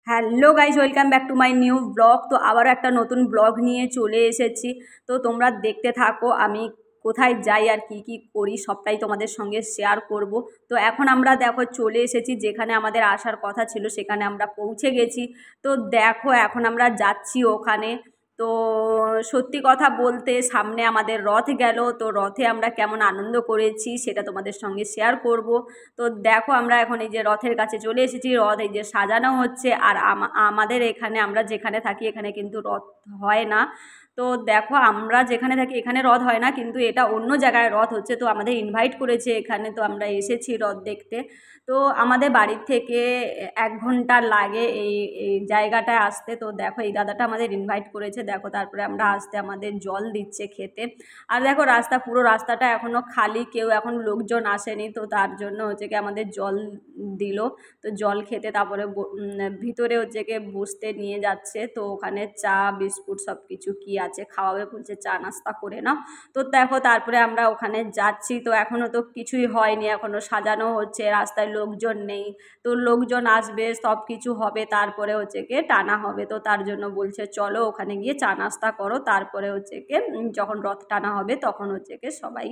Hello guys, welcome back to my new blog. তো আবারও একটা নতুন ব্লগ নিয়ে চলে এসেছি। তো তোমরা দেখতে থাকো আমি কোথায় যাই আর কি কি করি সবটাই তোমাদের সঙ্গে শেয়ার করব। তো এখন আমরা দেখো চলে এসেছি যেখানে আমাদের আসার কথা ছিল, সেখানে আমরা পৌঁছে গেছি। তো দেখো এখন আমরা যাচ্ছি ওখানে। তো সত্যি কথা বলতে সামনে আমাদের রথ গেল, তো রথে আমরা কেমন আনন্দ করেছি সেটা তোমাদের সঙ্গে শেয়ার করব। তো দেখো আমরা এখন এই যে রথের কাছে চলে এসেছি, রথ এই যে সাজানো হচ্ছে। আর আমাদের এখানে আমরা যেখানে থাকি এখানে কিন্তু রথ হয় না। তো দেখো আমরা যেখানে থাকি এখানে রথ হয় না, কিন্তু এটা অন্য জায়গায় রথ হচ্ছে। তো আমাদের ইনভাইট করেছে এখানে, তো আমরা এসেছি রথ দেখতে। তো আমাদের বাড়ির থেকে 1 ঘন্টা লাগে এই এই জায়গাটায় আসতে। তো দেখো এই দাদাটা আমাদের ইনভাইট করেছে, দেখো তারপরে আমরা আসতে আমাদের জল দিচ্ছে খেতে। আর দেখো রাস্তা, পুরো রাস্তাটা এখনও খালি, কেউ এখন লোকজন আসেনি। তো তার জন্য হচ্ছে কি আমাদের জল দিল। তো জল খেতে তারপরে ভিতরে হচ্ছে কি বসতে নিয়ে যাচ্ছে। তো ওখানে চা বিস্কুট সব কিছু কি আছে খাওয়াবে বলছে, চা নাস্তা করে নাও। তো দেখো তারপরে আমরা ওখানে যাচ্ছি। তো এখনও তো কিছুই হয়নি, এখনও সাজানো হচ্ছে, রাস্তায় লোকজন নেই। তো লোকজন আসবে, সব কিছু হবে, তারপরে হচ্ছে কি টানা হবে। তো তার জন্য বলছে চলো ওখানে গিয়ে চা নাস্তা করো, তারপরে হচ্ছে কি যখন রথ টানা হবে তখন হচ্ছে কি সবাই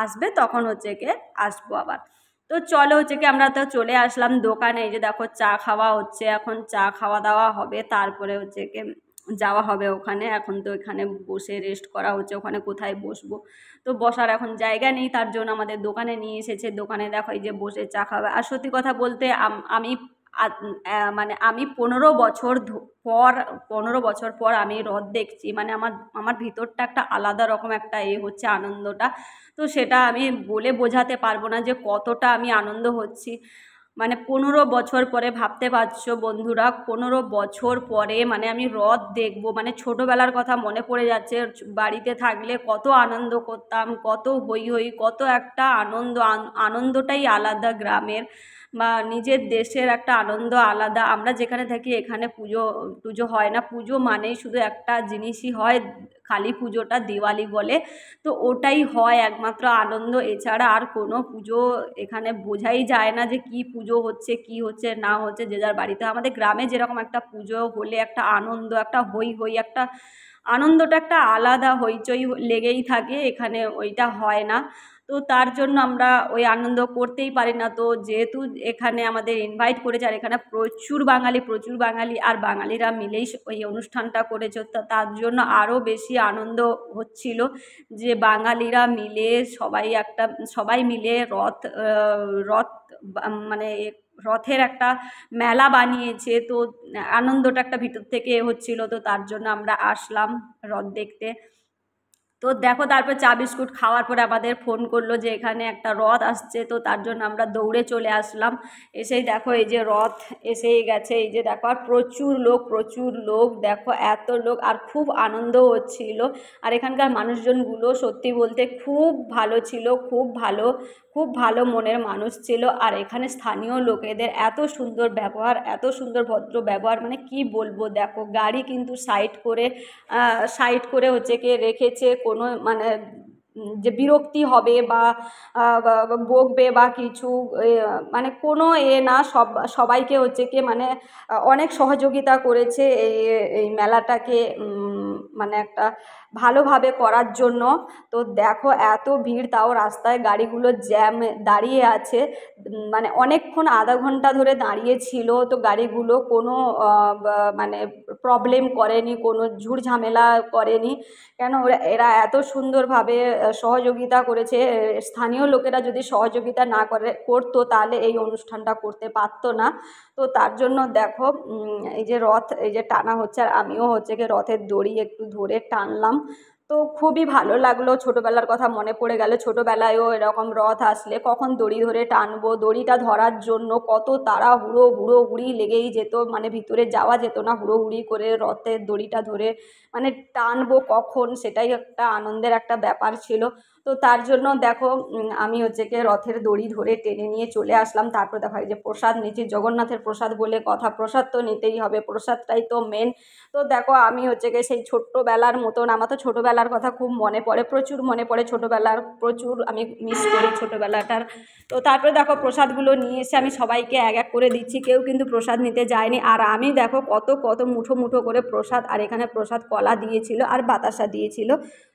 আসবে, তখন হচ্ছে কি আসবো আবার। তো চলো হচ্ছে কি আমরা তো চলে আসলাম দোকানে। এই যে দেখো চা খাওয়া হচ্ছে, এখন চা খাওয়া দাওয়া হবে, তারপরে হচ্ছে কি যাওয়া হবে ওখানে। এখন তো এখানে বসে রেস্ট করা হচ্ছে, ওখানে কোথায় বসবো। তো বসার এখন জায়গা নেই, তার জন্য আমাদের দোকানে নিয়ে এসেছে। দোকানে দেখো এই যে বসে চা খাবে। আর সত্যি কথা বলতে আমি মানে আমি 15 বছর পর 15 বছর পর আমি রথ দেখছি। মানে আমার আমার ভিতরটা একটা আলাদা রকম একটা হচ্ছে আনন্দটা। তো সেটা আমি বলে বোঝাতে পারবো না যে কতটা আমি আনন্দ হচ্ছি। মানে 15 বছর পরে, ভাবতে পারছো বন্ধুরা, 15 বছর পরে মানে আমি রথ দেখবো। মানে ছোটোবেলার কথা মনে পড়ে যাচ্ছে। বাড়িতে থাকলে কত আনন্দ করতাম, কত হই হই, কত একটা আনন্দ, আনন্দটাই আলাদা গ্রামের বা নিজের দেশের একটা আনন্দ আলাদা। আমরা যেখানে থাকি এখানে পুজো টুজো হয় না। পুজো মানেই শুধু একটা জিনিসই হয়, কালী পুজোটা, দিওয়ালি বলে। তো ওটাই হয় একমাত্র আনন্দ, এছাড়া আর কোনো পুজো এখানে বোঝাই যায় না যে কি পুজো হচ্ছে কি হচ্ছে না হচ্ছে। যে যার বাড়িতে, আমাদের গ্রামে যেরকম একটা পুজো হলে একটা আনন্দ, একটা হই হই, একটা আনন্দটা একটা আলাদা হইচই লেগেই থাকে, এখানে ওইটা হয় না। তো তার জন্য আমরা ওই আনন্দ করতেই পারি না। তো যেহেতু এখানে আমাদের ইনভাইট করেছে, আর এখানে প্রচুর বাঙালি, প্রচুর বাঙালি, আর বাঙালিরা মিলেই ওই অনুষ্ঠানটা করেছে, তো তার জন্য আরও বেশি আনন্দ হচ্ছিল যে বাঙালিরা মিলে সবাই মিলে রথ মানে রথের একটা মেলা বানিয়েছে। তো আনন্দটা একটা ভিতর থেকে হচ্ছিল। তো তার জন্য আমরা আসলাম রথ দেখতে। তো দেখো তারপর চা বিস্কুট খাওয়ার পরে আমাদের ফোন করলো যে এখানে একটা রথ আসছে। তো তার জন্য আমরা দৌড়ে চলে আসলাম। এসেই দেখো এই যে রথ এসেই গেছে, এই যে দেখো। আর প্রচুর লোক, প্রচুর লোক, দেখো এত লোক, আর খুব আনন্দ হচ্ছিল। আর এখানকার মানুষজনগুলো সত্যি বলতে খুব ভালো ছিল, খুব ভালো, খুব ভালো মনের মানুষ ছিল। আর এখানে স্থানীয় লোকেদের এত সুন্দর ব্যবহার, এত সুন্দর ভদ্র ব্যবহার, মানে কি বলবো। দেখো গাড়ি কিন্তু সাইড করে হচ্ছে কি রেখেছে, কোনো মানে যে বিরক্তি হবে বা বকবে বা কিছু, মানে কোনো না, সবাইকে হচ্ছে কি মানে অনেক সহযোগিতা করেছে এই এই মেলাটাকে মানে একটা ভালোভাবে করার জন্য। তো দেখো এত ভিড়, তাও রাস্তায় গাড়িগুলো জ্যাম দাঁড়িয়ে আছে। মানে অনেকক্ষণ, আধা ঘন্টা ধরে দাঁড়িয়ে ছিল। তো গাড়িগুলো কোনো মানে প্রবলেম করেনি, কোনো ঝুটঝামেলা করেনি। কেন এরা এত সুন্দরভাবে সহযোগিতা করেছে। স্থানীয় লোকেরা যদি সহযোগিতা না করতো তাহলে এই অনুষ্ঠানটা করতে পারতো না। তো তার জন্য দেখো এই যে রথ এই যে টানা হচ্ছে, আর আমিও হচ্ছে কি রথের দড়ি একটু ধরে টানলাম। তো খুবই ভালো লাগলো, ছোটোবেলার কথা মনে পড়ে গেল। ছোটোবেলায়ও এরকম রথ আসলে কখন দড়ি ধরে টানবো, দড়িটা ধরার জন্য কত হুড়োহুড়ি লেগেই যেত। মানে ভিতরে যাওয়া যেত না, হুড়োহুড়ি করে রথের দড়িটা ধরে মানে টানবো কখন, সেটাই একটা আনন্দের একটা ব্যাপার ছিল। তো তার জন্য দেখো আমি হচ্ছে কি রথের দড়ি ধরে টেনে নিয়ে চলে আসলাম। তারপর দেখো এই যে প্রসাদ নিচ্ছি, জগন্নাথের প্রসাদ বলে কথা, প্রসাদ তো নিতেই হবে, প্রসাদটাই তো মেন। তো দেখো আমি হচ্ছে গিয়ে সেই ছোট্টবেলার মতন, আমার তো ছোটোবেলার কথা খুব মনে পড়ে, প্রচুর মনে পড়ে ছোটোবেলার, প্রচুর আমি মিস করি ছোটোবেলাটার। তো তারপরে দেখো প্রসাদগুলো নিয়ে এসে আমি সবাইকে এক এক করে দিচ্ছি, কেউ কিন্তু প্রসাদ নিতে যায়নি। আর আমি দেখো কত কত মুঠো মুঠো করে প্রসাদ, আর এখানে প্রসাদ কলা দিয়েছিল আর বাতাসা দিয়েছিল।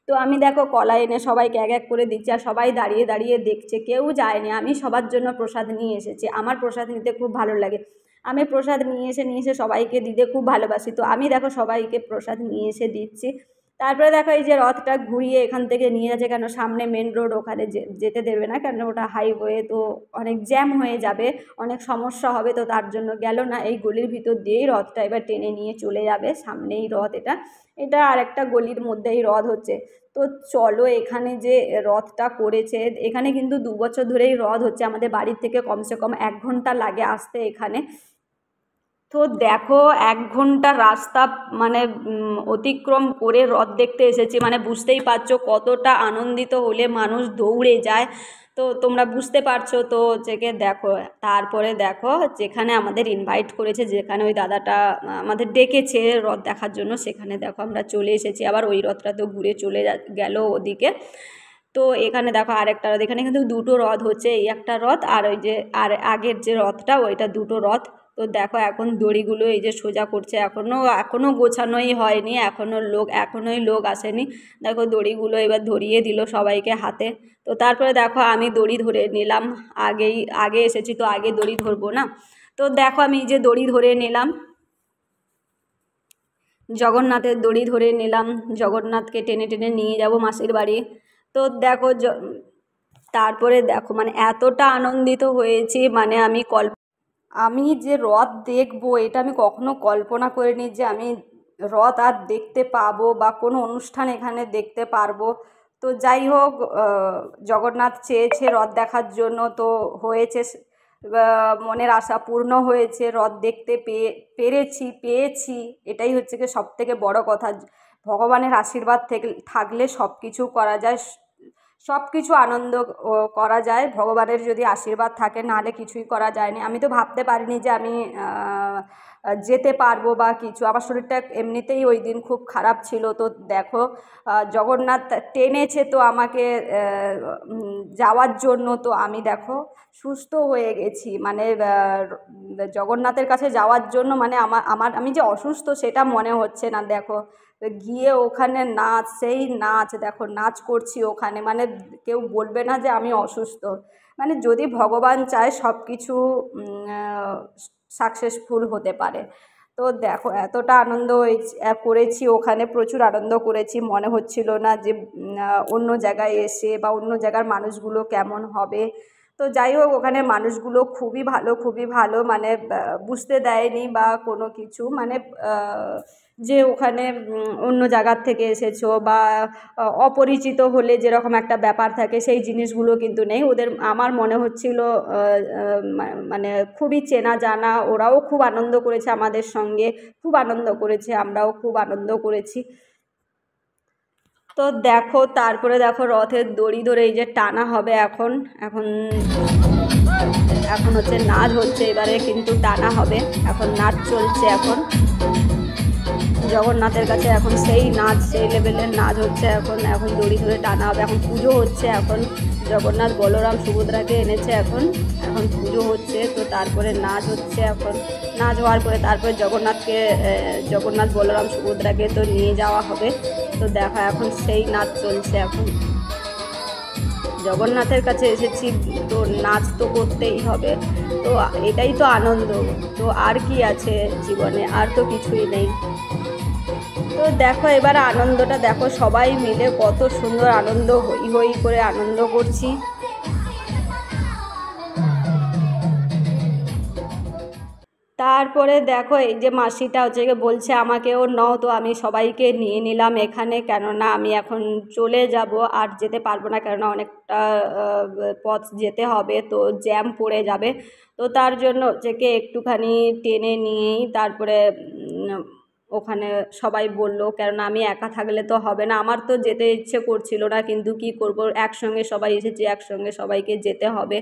তো আমি দেখো কলা এনে সবাইকে এক এক করে দিচ্ছি, আর সবাই দাঁড়িয়ে দাঁড়িয়ে দেখছে, কেউ যায়নি। আমি সবার জন্য প্রসাদ নিয়ে এসেছি, আমার প্রসাদ নিতে খুব ভালো লাগে, আমি প্রসাদ নিয়ে এসে সবাইকে দিতে খুব ভালোবাসি। তো আমি দেখো সবাইকে প্রসাদ নিয়ে এসে দিচ্ছি। তারপরে দেখো এই যে রথটা ঘুরিয়ে এখান থেকে নিয়ে যাচ্ছে, কেন সামনে মেন রোড, ওখানে যেতে দেবে না, কেন ওটা হাইওয়ে, তো অনেক জ্যাম হয়ে যাবে, অনেক সমস্যা হবে, তো তার জন্য গেল না। এই গলির ভিতর দিয়েই রথটা এবার টেনে নিয়ে চলে যাবে, সামনেই রথ, এটা এটা আর একটা গলির মধ্যেই রথ হচ্ছে। তো চলো, এখানে যে রথটা করেছে, এখানে কিন্তু 2 বছর ধরেই রথ হচ্ছে, আমাদের বাড়ির থেকে কমসে কম 1 ঘন্টা লাগে আসতে এখানে। তো দেখো 1 ঘন্টা রাস্তা মানে অতিক্রম করে রথ দেখতে এসেছি, মানে বুঝতেই পারছো কতটা আনন্দিত হলে মানুষ দৌড়ে যায়। তো তোমরা বুঝতে পারছো তো হচ্ছে গিয়ে দেখো। তারপরে দেখো যেখানে আমাদের ইনভাইট করেছে, যেখানে ওই দাদাটা আমাদের ডেকেছে রথ দেখার জন্য, সেখানে দেখো আমরা চলে এসেছি। আবার ওই রথটা তো ঘুরে চলে গেল ওদিকে। তো এখানে দেখো আরেকটা রথ, এখানে কিন্তু দুটো রথ হচ্ছে, এই একটা রথ আর ওই যে আর আগের যে রথটা ওইটা, দুটো রথ। তো দেখো এখন দড়িগুলো এই যে সোজা করছে, এখনও গোছানোই হয়নি, এখনোই লোক আসেনি। দেখো দড়িগুলো এবার ধরিয়ে দিল সবাইকে হাতে। তো তারপরে দেখো আমি দড়ি ধরে নিলাম, আগে এসেছি তো আগে দড়ি ধরবো না। তো দেখো আমি যে দড়ি ধরে নিলাম, জগন্নাথের দড়ি ধরে নিলাম, জগন্নাথকে টেনে টেনে নিয়ে যাব মাসির বাড়ি। তো দেখো তারপরে দেখো মানে এতটা আনন্দিত হয়েছি, মানে আমি যে রথ দেখবো এটা আমি কখনো কল্পনা করিনি যে আমি রথ আর দেখতে পাবো বা কোনো অনুষ্ঠান এখানে দেখতে পারবো। তো যাই হোক, জগন্নাথ চেয়েছে রথ দেখার জন্য, তো হয়েছে, মনের আশা পূর্ণ হয়েছে, রথ দেখতে পেয়েছি, এটাই হচ্ছে কি সবথেকে বড় কথা। ভগবানের আশীর্বাদ থাকলে সব কিছু করা যায়, সব কিছু আনন্দ করা যায়, ভগবানের যদি আশীর্বাদ থাকে, নাহলে কিছুই করা যায়নি। আমি তো ভাবতে পারিনি যে আমি যেতে পারবো বা কিছু, আমার শরীরটা এমনিতেই ওই দিন খুব খারাপ ছিল। তো দেখো জগন্নাথ টেনেছে তো আমাকে যাওয়ার জন্য, তো আমি দেখো সুস্থ হয়ে গেছি, মানে জগন্নাথের কাছে যাওয়ার জন্য, মানে আমি যে অসুস্থ সেটা মনে হচ্ছে না। দেখো গিয়ে ওখানে সেই নাচ দেখো, নাচ করছি ওখানে, মানে কেউ বলবে না যে আমি অসুস্থ, মানে যদি ভগবান চায় সব কিছু সাকসেসফুল হতে পারে। তো দেখো এতটা আনন্দ করেছি ওখানে, প্রচুর আনন্দ করেছি, মনে হচ্ছিল না যে অন্য জায়গায় এসে বা অন্য জায়গার মানুষগুলো কেমন হবে। তো যাই হোক, ওখানে মানুষগুলো খুবই ভালো, খুবই ভালো, মানে বুঝতে দেয়নি বা কোনো কিছু, মানে যে ওখানে অন্য জায়গার থেকে এসেছো বা অপরিচিত হলে যেরকম একটা ব্যাপার থাকে, সেই জিনিসগুলো কিন্তু নেই ওদের। আমার মনে হচ্ছিল মানে খুবই চেনা জানা, ওরাও খুব আনন্দ করেছে আমাদের সঙ্গে, খুব আনন্দ করেছে, আমরাও খুব আনন্দ করেছি। তো দেখো তারপরে দেখো রথের দড়ি ধরে এই যে টানা হবে, এখন এখন এখন হচ্ছে নাচ হচ্ছে, এবারে কিন্তু টানা হবে, এখন নাচ চলছে, এখন জগন্নাথের কাছে এখন সেই নাচ, সেই লেভেলের নাচ হচ্ছে, এখন এখন দড়ি ধরে টানা হবে, এখন পুজো হচ্ছে, এখন জগন্নাথ বলরাম সুভদ্রাকে এনেছে, এখন এখন পুজো হচ্ছে। তো তারপরে নাচ হচ্ছে, এখন নাচ হওয়ার পরে তারপরে জগন্নাথ বলরাম সুভদ্রাকে তো নিয়ে যাওয়া হবে। তো দেখো এখন সেই নাচ চলছে, এখন জগন্নাথের কাছে এসেছি তো নাচ তো করতেই হবে, তো এটাই তো আনন্দ। তো আর কি আছে জীবনে, আর তো কিছুই নেই। তো দেখো এবার আনন্দটা দেখো, সবাই মিলে কত সুন্দর আনন্দ, হই হই করে আনন্দ করছি। তারপরে দেখো এই যে মাসিটা হচ্ছে বলছে আমাকেও নাও, তো আমি সবাইকে নিয়ে নিলাম এখানে, কেননা আমি এখন চলে যাব, আর যেতে পারবো না, কেননা অনেকটা পথ যেতে হবে, তো জ্যাম পড়ে যাবে। তো তার জন্য হচ্ছে একটুখানি টেনে নিয়েই তারপরে ওখানে সবাই বলল, কেননা আমি একা থাকলে তো হবে না, আমার তো যেতে ইচ্ছে করছিল না, কিন্তু কি করব, একসঙ্গে সবাই এসেছি, একসঙ্গে সবাইকে যেতে হবে,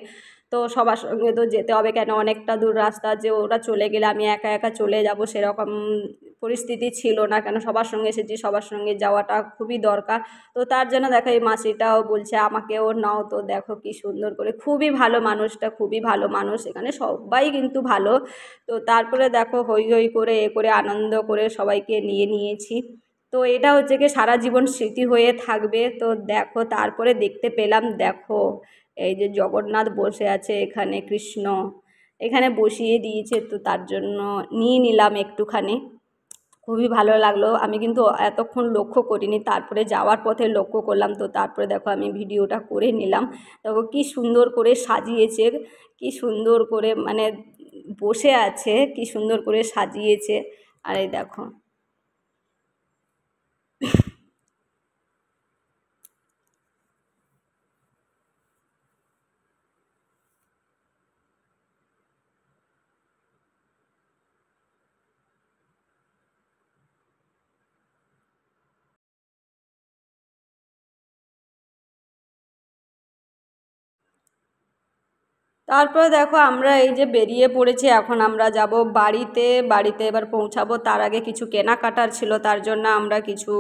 তো সবার সঙ্গে তো যেতে হবে, কেন অনেকটা দূর রাস্তা, যে ওরা চলে গেলে আমি একা একা চলে যাব সেরকম পরিস্থিতি ছিল না, কেন সবার সঙ্গে এসেছি, সবার সঙ্গে যাওয়াটা খুবই দরকার। তো তার জন্য দেখো এই মাসিটাও বলছে আমাকেও নাও, তো দেখো কি সুন্দর করে, খুবই ভালো মানুষটা, খুবই ভালো মানুষ, এখানে সবাই কিন্তু ভালো। তো তারপরে দেখো হই হই করে করে আনন্দ করে সবাইকে নিয়ে নিয়েছি। তো এটা হচ্ছে কি সারা জীবন স্মৃতি হয়ে থাকবে। তো দেখো তারপরে দেখতে পেলাম, দেখো এই যে জগন্নাথ বসে আছে এখানে, কৃষ্ণ এখানে বসিয়ে দিয়েছে, তো তার জন্য নিয়ে নিলাম একটুখানি, খুবই ভালো লাগলো। আমি কিন্তু এতক্ষণ লক্ষ্য করিনি, তারপরে যাওয়ার পথে লক্ষ্য করলাম, তো তারপরে দেখো আমি ভিডিওটা করে নিলাম। দেখো কি সুন্দর করে সাজিয়েছে, কি সুন্দর করে মানে বসে আছে, কি সুন্দর করে সাজিয়েছে। আর এই দেখো, তারপরে দেখো আমরা এই যে বেরিয়ে পড়েছি, এখন আমরা যাব বাড়িতে। বাড়িতে এবার পৌঁছাবো, তার আগে কিছু কেনাকাটার ছিল, তার জন্য আমরা কিছু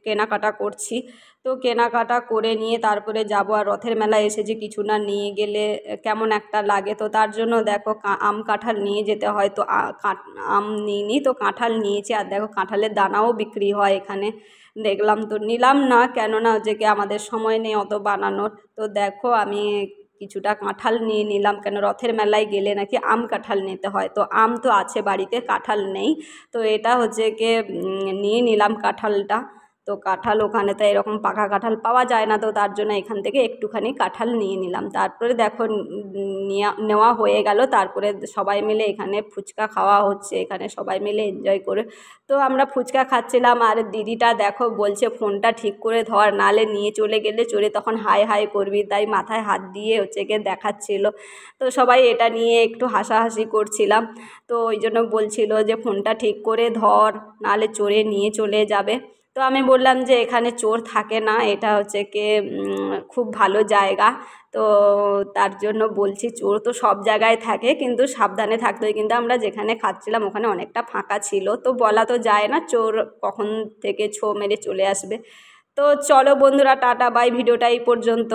কেনাকাটা করছি। তো কেনাকাটা করে নিয়ে তারপরে যাব, আর রথের মেলায় এসে যে কিছু না নিয়ে গেলে কেমন একটা লাগে, তো তার জন্য দেখো আম কাঁঠাল নিয়ে যেতে হয়, তো আম নিইনি, তো কাঁঠাল নিয়েছি। আর দেখো কাঁঠালের দানাও বিক্রি হয় এখানে, দেখলাম তো নিলাম না, কেননা হচ্ছে কি আমাদের সময় নেই অত বানানোর। তো দেখো আমি কিছুটা কাঁঠাল নিয়ে নিলাম, কেন রথের মেলায় গেলে নাকি আম কাঁঠাল নিতে হয়, তো আম তো আছে বাড়িতে, কাঁঠাল নেই। তো এটা হচ্ছে কি নিয়ে নিলাম কাঁঠালটা। তো কাঁঠাল ওখানে তো এরকম পাকা কাঁঠাল পাওয়া যায় না, তো তার জন্য এখান থেকে একটুখানি কাঁঠাল নিয়ে নিলাম। তারপরে দেখো নেওয়া হয়ে গেল, তারপরে সবাই মিলে এখানে ফুচকা খাওয়া হচ্ছে, এখানে সবাই মিলে এনজয় করে। তো আমরা ফুচকা খাচ্ছিলাম, আর দিদিটা দেখো বলছে ফোনটা ঠিক করে ধর, নালে নিয়ে চলে গেলে চোরে তখন হাই হাই করবি, তাই মাথায় হাত দিয়ে হচ্ছে গিয়ে দেখাচ্ছিল। তো সবাই এটা নিয়ে একটু হাসাহাসি করছিলাম। তো ওই জন্য বলছিল যে ফোনটা ঠিক করে ধর, নালে চোরে নিয়ে চলে যাবে। তো আমি বললাম যে এখানে চোর থাকে না, এটা হচ্ছে কি খুব ভালো জায়গা। তো তার জন্য বলছি চোর তো সব জায়গায় থাকে, কিন্তু সাবধানে থাকতে হয়, কিন্তু আমরা যেখানে খাচ্ছিলাম ওখানে অনেকটা ফাঁকা ছিল, তো বলা তো যায় না চোর কখন থেকে ছো মেরে চলে আসবে। তো চলো বন্ধুরা, টাটা বাই, ভিডিওটা এই পর্যন্ত।